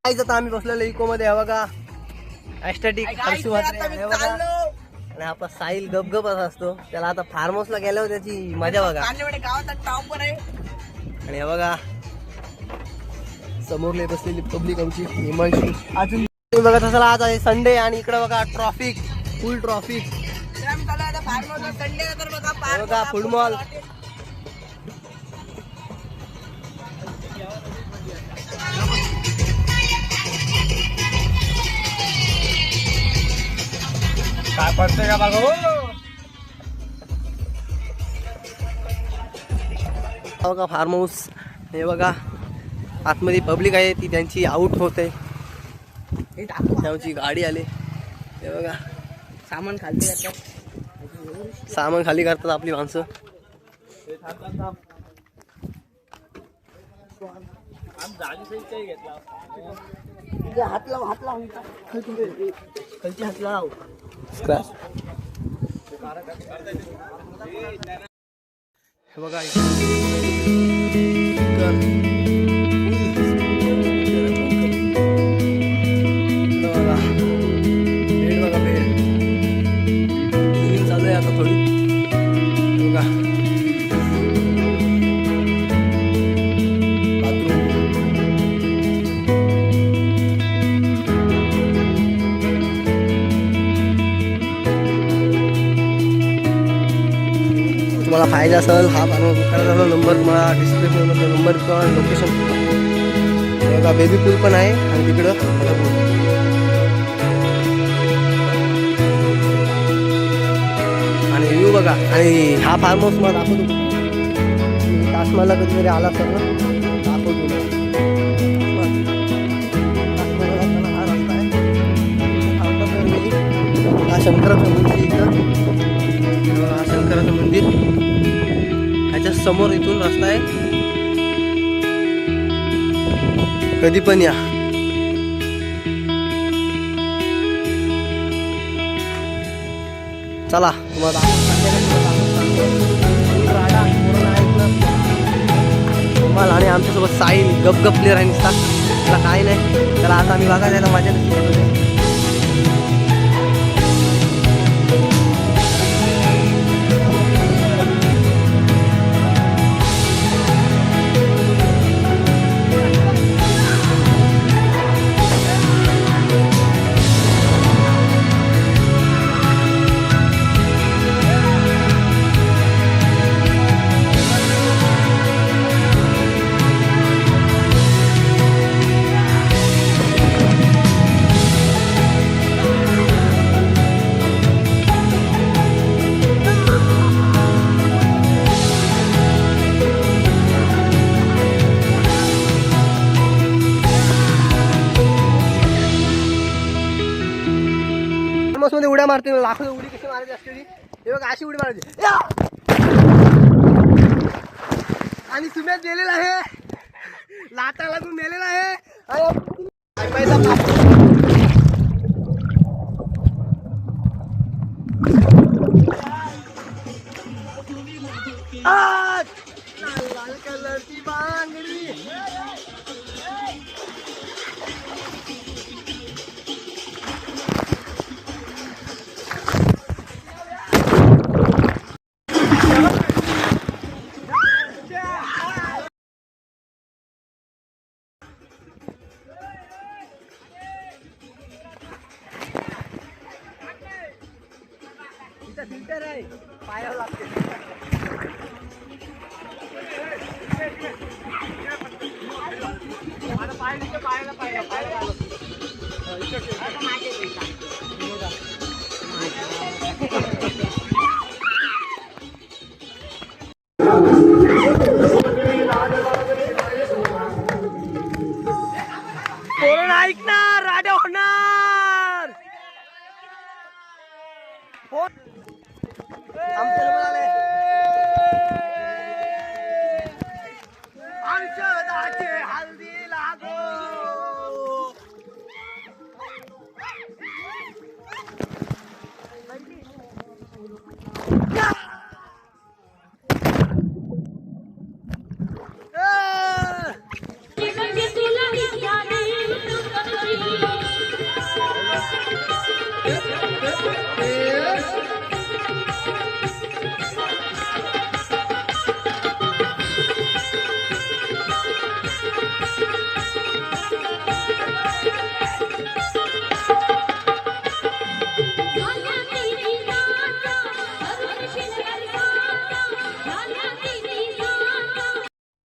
आता आम्ही बसलेलो इको मध्ये हे बघा ॲस्टॅटिक हर्षू हे बघा आणि आपला साहिल गपगप असा असतो. त्याला आता फार्म हाऊसला गेल्यावर त्याची मजा बघा. आणि हे बघा समोरले बसलेली पब्लिक आमची हिमांशी. अजून तुम्ही बघत असाल आज आहे संडे आणि इकडे बघा ट्रॉफिक फुल ट्रॉफिक बघा फुटबॉल. काय पडतंय का बघा बघा फार्म हाऊस. हे बघा आतमध्ये पब्लिक आहे ती त्यांची आउट होते. त्यांची गाडी आली हे बघा सामान खाली करतात. सामान खाली करतात आपली माणसं. हात लाव हात लाव खालची हात लाव. हे बघा चालू आहे आता थोडी. बघा तुम्हाला फायदा असेल हा करायचा नंबर तुम्हाला डिस्क्रिप्शनमध्ये नंबर किंवा लोकेशन. बघा बेबी पूल पण आहे आणि तिकडं आणि व्ह्यू बघा. आणि हा फार्म हाऊस मला दाखवतो. ताजमहलला कधीतरी आला असेल ना दाखवतो. हा रस्ता आहे हा शंकराचं मंदिर. इथं हा शंकराचं मंदिर ह्याच्या समोर इथून रस्ता आहे. कधी पण या. चला तुम्हाला आणि आमच्यासोबत साहिल गपगप प्लेअर आहे नुसता. त्याला काही नाही. त्याला आता आम्ही बघा त्याला माझ्या मध्ये उड्या मारते. लाखो उडी कशी मारायची असते हे बघा अशी उडी मारायची. आणि सुम्यात गेलेला आहे लाटा लागून मेलेला आहे. लाल कलरची बांगडी फिल्टर आहे पायावर लागते. कोण ऐकणार राजा होणार. हल्दी लागो.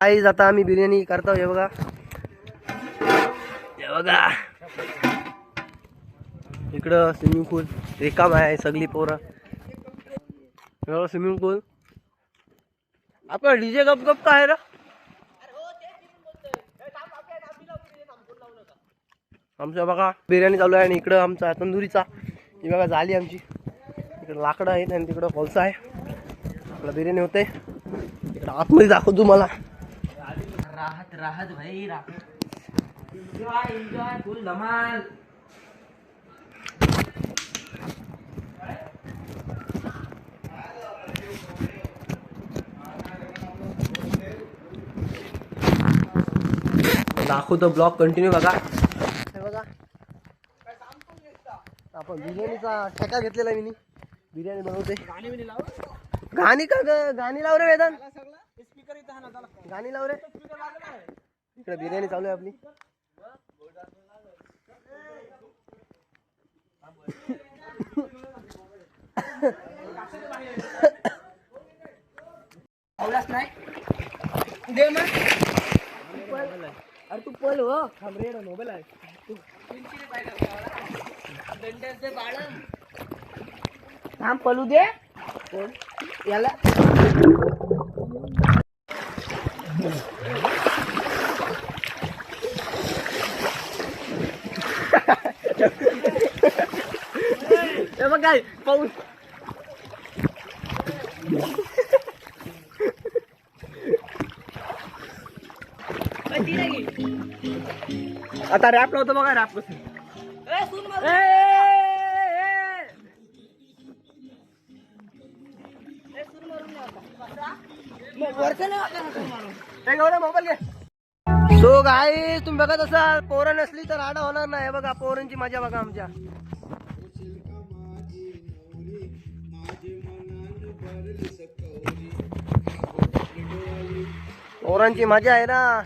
गाईज आता आम्ही बिर्याणी करतो. हे बघा, हे बघा इकडं स्विमिंग पूल रिकाम आहे, सगळी पोरं. स्विमिंग पूल आपला डीजे गप गप काय रे. आमच्या बघा बिर्याणी चालू आहे आणि इकडं आमचा तंदुरीचा ही बघा झाली आमची. इकडे लाकडं आहेत आणि तिकडं कोळसा आहे. आपला बिर्याणी होते. इकडं आतमध्ये दाखवतो तुम्हाला. राहत राहत भाई राहत एन्जॉय एन्जॉय फुल धमाल. दाखवतो ब्लॉग कंटिन्यू बघा. हे बघा आपण बिर्याणीचा ठेका घेतलेला आहे. मी बिर्याणी बनवते. गाणी का गाणी लाव रे वेदांत, गाणी लाव रे. इकडे बिर्याणी चालू आहे आपली. अरे तू पल हो थांबरेड मोबाईल आहे तू थांब पलू दे याला. हे बघ काय पाऊस. आता रॅप लावतो बघा. रॅप कसं मोबाईल घे. सो गाई तुम्ही बघत असाल पोरं नसली तर आडा होणार नाही. बघा पोरांची मजा बघा. आमच्या पोरांची मजा आहे ना.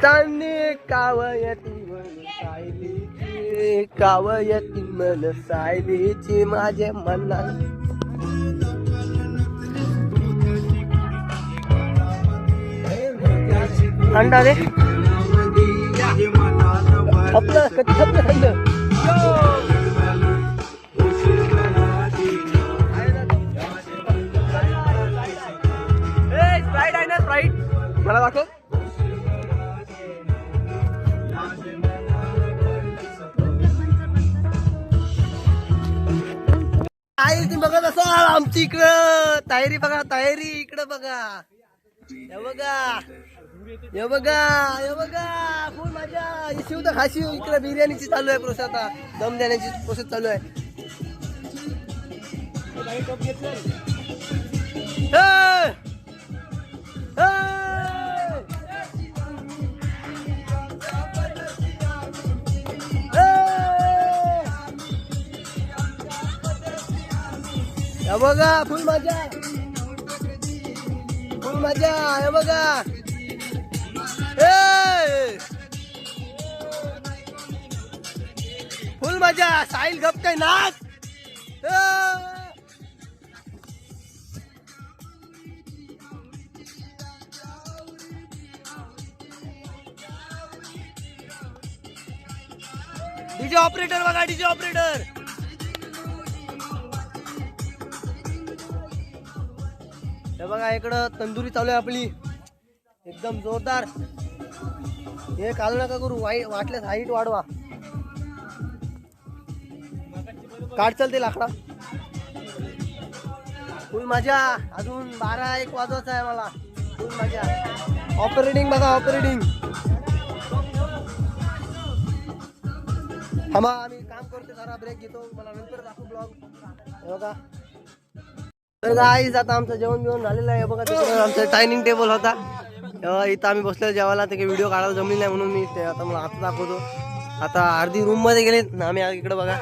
चांदणी कावयती मन सायलीची, कावयती मन सायलीची माझे मना. थंड रे आपलं कधी थंड थंड. स्प्राईट आहे ना, स्प्राईट मला दाखव. आई तुम्ही बघत असाल आमची इकडं तयारी बघा. तयारी इकडं बघा. हे बघा हे बघा हे बघा फुल मजा. शिव तर खाशी. इकडे बिर्याणीची चालू आहे प्रोसेस. आता दम देण्याची प्रोसेस चालू आहे. हे बघा फुल मजा, फुल मजा. हे बघा फुल मजा. साहिल गप काय नाच. डीजे ऑपरेटर बघा. डीजे ऑपरेटर हे बघा. इकडं तंदुरी चालू आहे आपली एकदम जोरदार. हे काल नका करू. वाटल्यास हाईट वाढवा. काढ चलते लाकडा. फुल मजा. अजून 12-1 वाजवायचं आहे मला. फुल मजा. ऑपरेटिंग बघा. ऑपरेटिंग थांबा आम्ही काम करते. जरा ब्रेक घेतो. मला नंतर दाखवू ब्लॉग. बघा तर गाईज आता आमचं जेवण बिवण झालेलं आहे. बघा तिकडे आमचा डायनिंग टेबल होता. इथं आम्ही बसलेलो जेवायला. ते काही व्हिडिओ काढायला जमली नाही म्हणून मी ते आता मला आता दाखवतो. आता अर्धी रूम मध्ये गेले आम्ही. इकडे बघा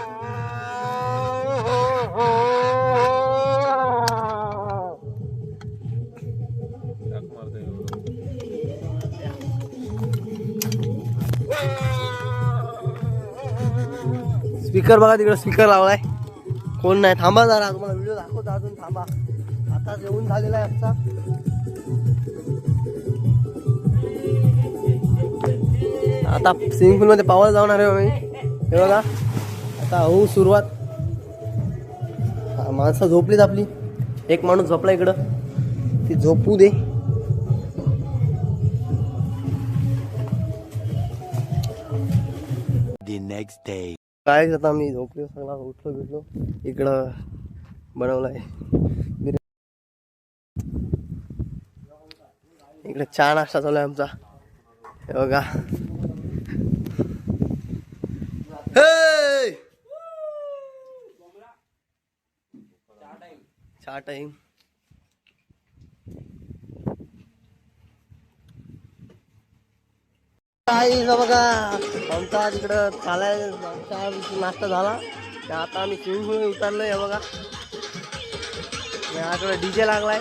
स्पीकर बघा तिकडे स्पीकर लावलाय. कोण नाही. थांबा जरा तुम्हाला व्हिडिओ दाखवतो अजून थांबा. आता जेवण झालेला आहे आमचा. आता स्विमिंग पूल मध्ये पावायला जाणार आहे आम्ही. हे बघा आता होऊ सुरुवात. माणसं झोपलीत आपली. एक माणूस झोपला इकडं. ती झोपू दे. नेक्स्ट डे काय करता मी झोपलो सगळा उठलो बिटलो. इकडं बनवलाय इकडे चहा नाश्ता चालू आहे आमचा. हे बघा चहा टाइम. बघा आमचा तिकडं चालाय चहा नाश्ता झाला. आता आम्ही स्विमिंग पूल उतरलोय. हे बघा याकडे डीजे लागलाय.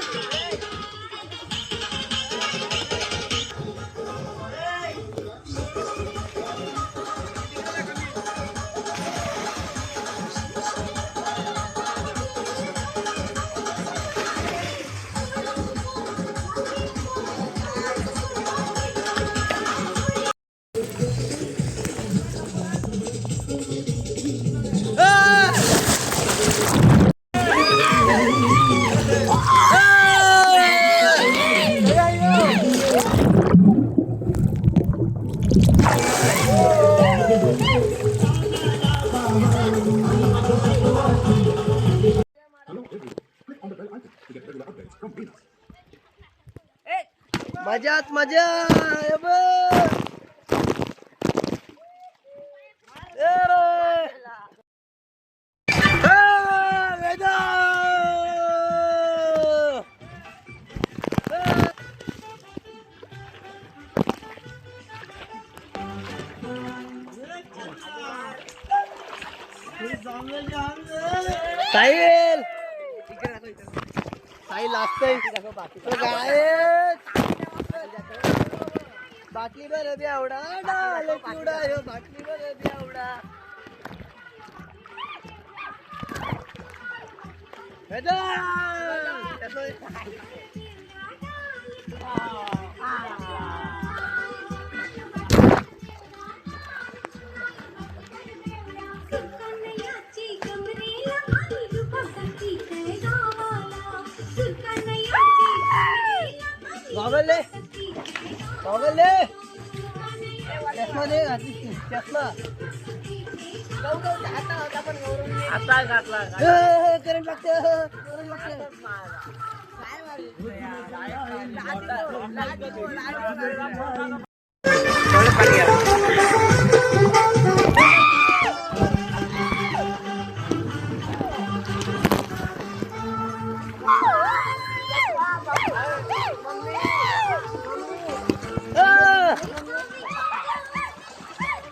मजाच मजा. साहिल साहिल लागतंय बाटली बर बेवडा डाल चिवडा ह्यो बाटली बर बेवडा. गॉगल चष्मा दे चष्मा आता घातला. करंट लागते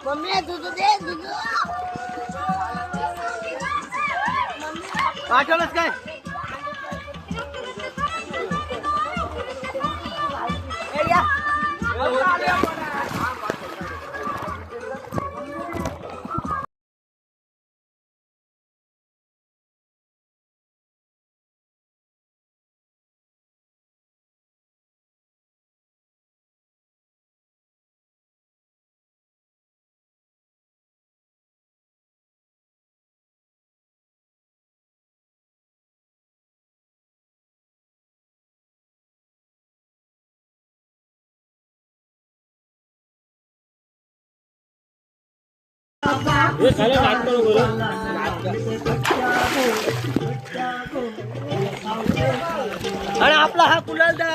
मम्मी दूध दे दूध. पाठवलंच काय. आणि आपला हा कुलाल दा.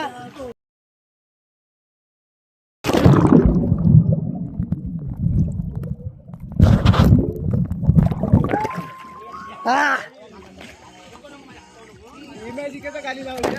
खाली लावली.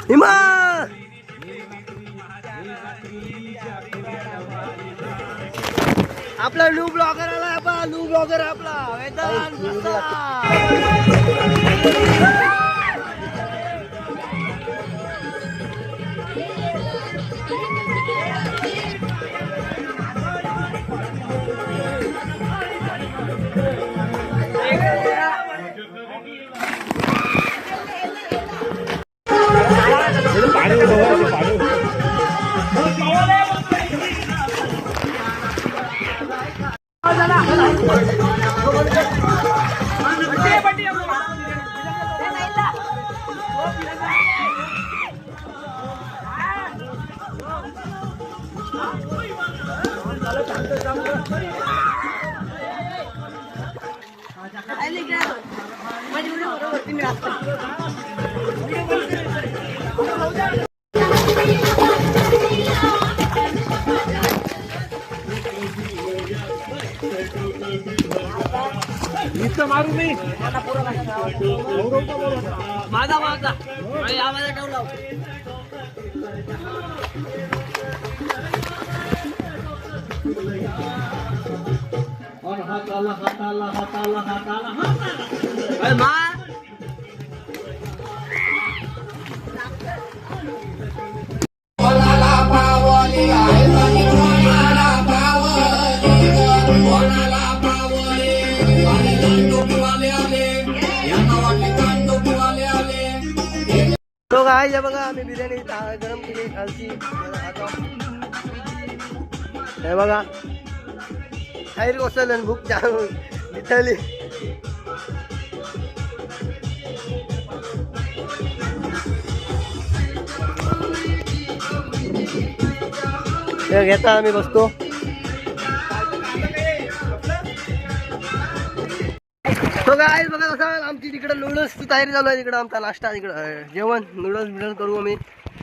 हिमा आपला न्यू ब्लॉगर आला आपला न्यू ब्लॉगर आपला वेदांत मारू मी माझा माझा आवाज ठेवला और हाथ आला हाथ आला हाथ आला हाथ आला हाथ आला मार तो गाइस हे बघा आम्ही बिर्याणी गरम केली खालची हे बघा खाईल कोसळलं भूक जाम इथली हे घेता आम्ही बसतो तो गाइस बघा कसं आमची तिकडे नूडल्सची तयारी चालू आहे तिकडे आमचा नाश्ता तिकडं जेवण नूडल्स करू आम्ही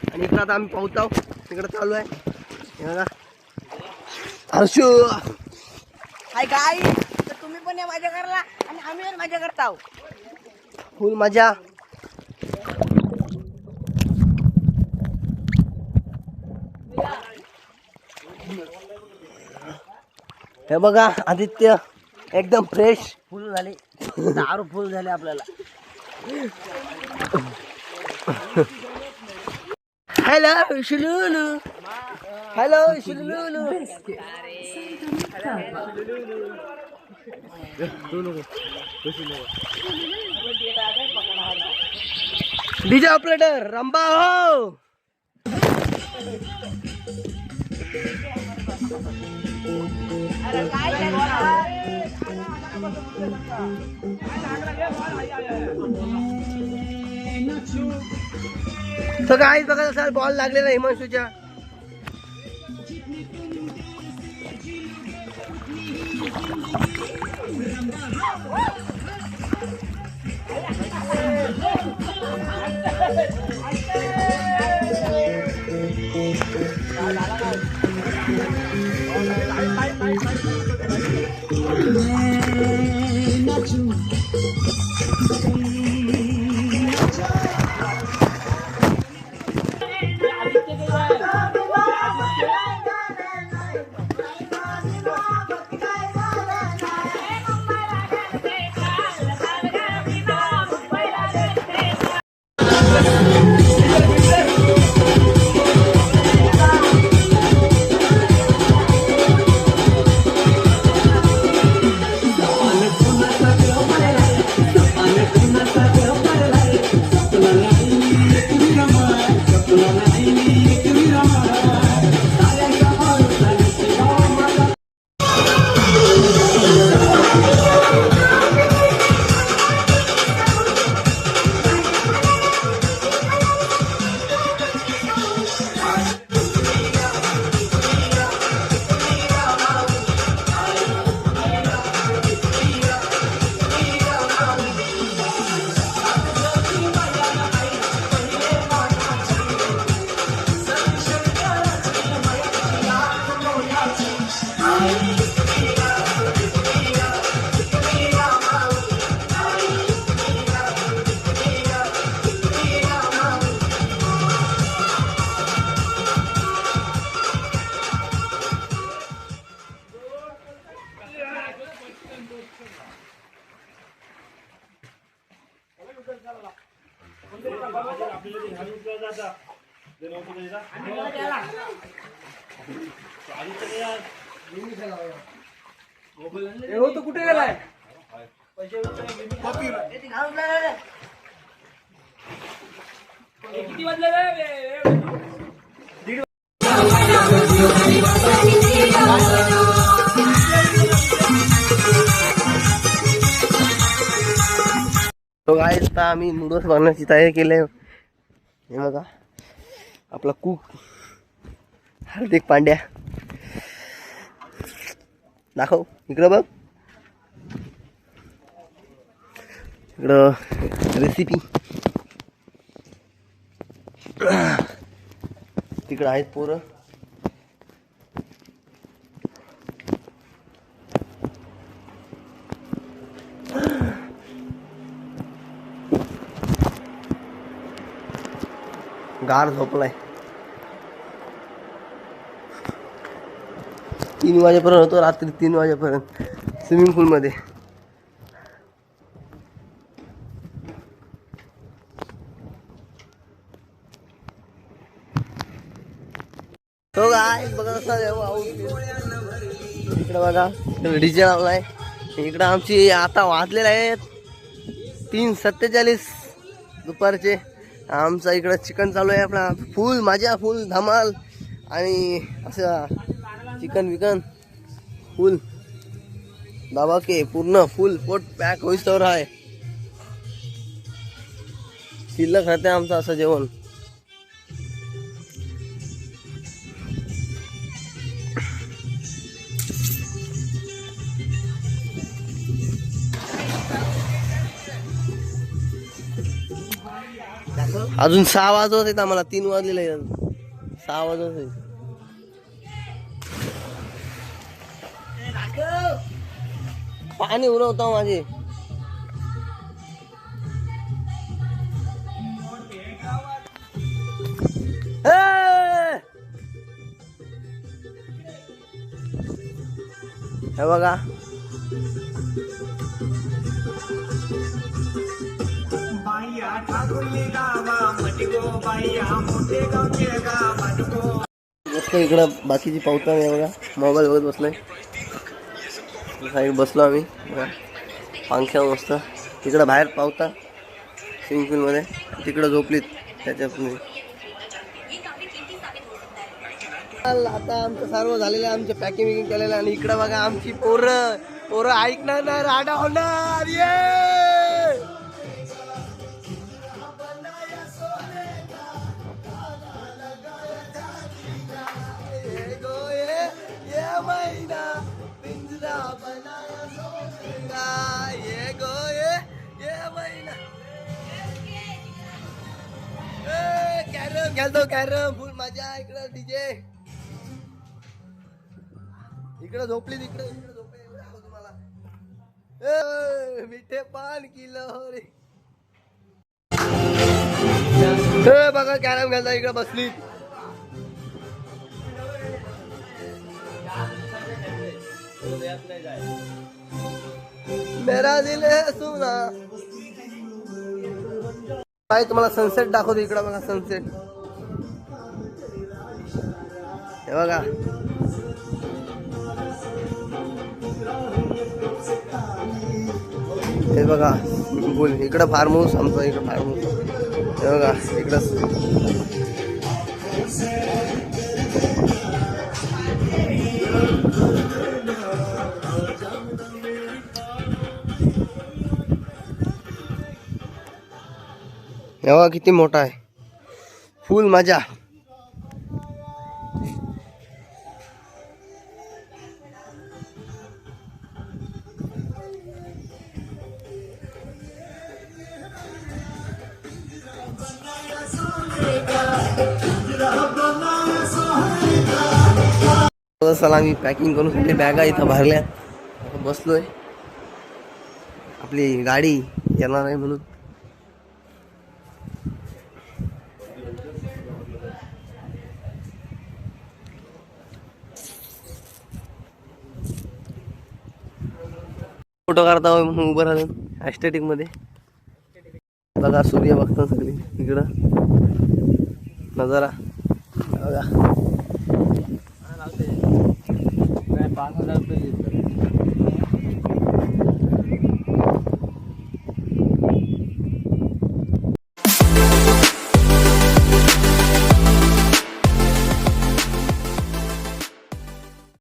आणि इकडं आता आम्ही पाहतो तिकडं चालू आहे हे बघा हर्षू हाय गाई तर तुम्ही पण या मजा करला आणि आम्ही पण मजा करताव फुल मजा हे बघा आदित्य एकदम फ्रेश फुल झाले दारू फुल झाले आपल्याला हॅलो शुलुलू हॅलो शुलुलू डीजे ऑपरेटर रंबा हो तो गाईस बघा सर बॉल लागलेला हिमांशूच्या हो तो कुठे गेलाय? किती वाजले तो गाईस आता आम्ही नूडल्स बनवण्याची तयारी केली आहे. हे बघा आपला कुक हार्दिक पांड्या. दाखव इकडं बघ, इकडं रेसिपी. तिकडं आहेत पोरं. गार झोपलाय. 3 वाजेपर्यंत होतो, रात्री 3 वाजेपर्यंत स्विमिंग पूल मध्ये. तो काय बघा इकडं बघा डीजे लावलाय. इकडं आमची आता वाजलेले आहेत 3:47 दुपारचे. आमचा इकडं चिकन चालू आहे आपला फुल माझ्या फुल धमाल. आणि असं चिकन विकन फुल दाबा के पूर्ण फुल पोट पॅक होईस्तवर आहे. शिल्लक राहते आमचं असं जेवण. अजून 6 वाजत आहेत आम्हाला. 3 वाजलेले आहेत, 6 वाजत आहेत. पाणी उरवता माझे. हे बघा मस्त इकडं बाकीची पावता नाही बघा. मोबाईल बघत बसलोय. साईड बसलो आम्ही बघा पंख्या मस्त. इकडं बाहेर पावता स्विमिंग पूलमध्ये. तिकडं झोपलीत त्याच्यात. आता आमचं सर्व झालेलं आहे. आमचे पॅकिंग विकिंग केलेलं आहे. आणि इकडं बघा आमची पोरं ऐकणार नाही, राडा होणार. कॅरम खेळतो, कॅरम फुल मजा. इकडं डीजे इकडं झोपली. इकडे झोपली तुम्हाला. मिठे पान किलो रे. बघा कॅरम खेळता. इकडे बसली. मेरा दिल है सुना. काय तुम्हाला सनसेट दाखवतो. इकडं बघा सनसेट. हे बघा हे बघा बोल. इकडं फार्म हाऊस आमचं. इकडं फार्म हाऊस. हे बघा इकडं हे बघा किती मोठा आहे. फुल मजा. चला आम्ही पॅकिंग करून सगळे बॅगा इथं भरल्या. बसलोय. आपली गाडी येणार आहे म्हणून. फोटो काढता म्हणून उभं राहिलं ॲस्टेटिक मध्ये. बघा सूर्य बघता सगळी इकडं नजारा. बघा काय 5,000 रुपये घेतलं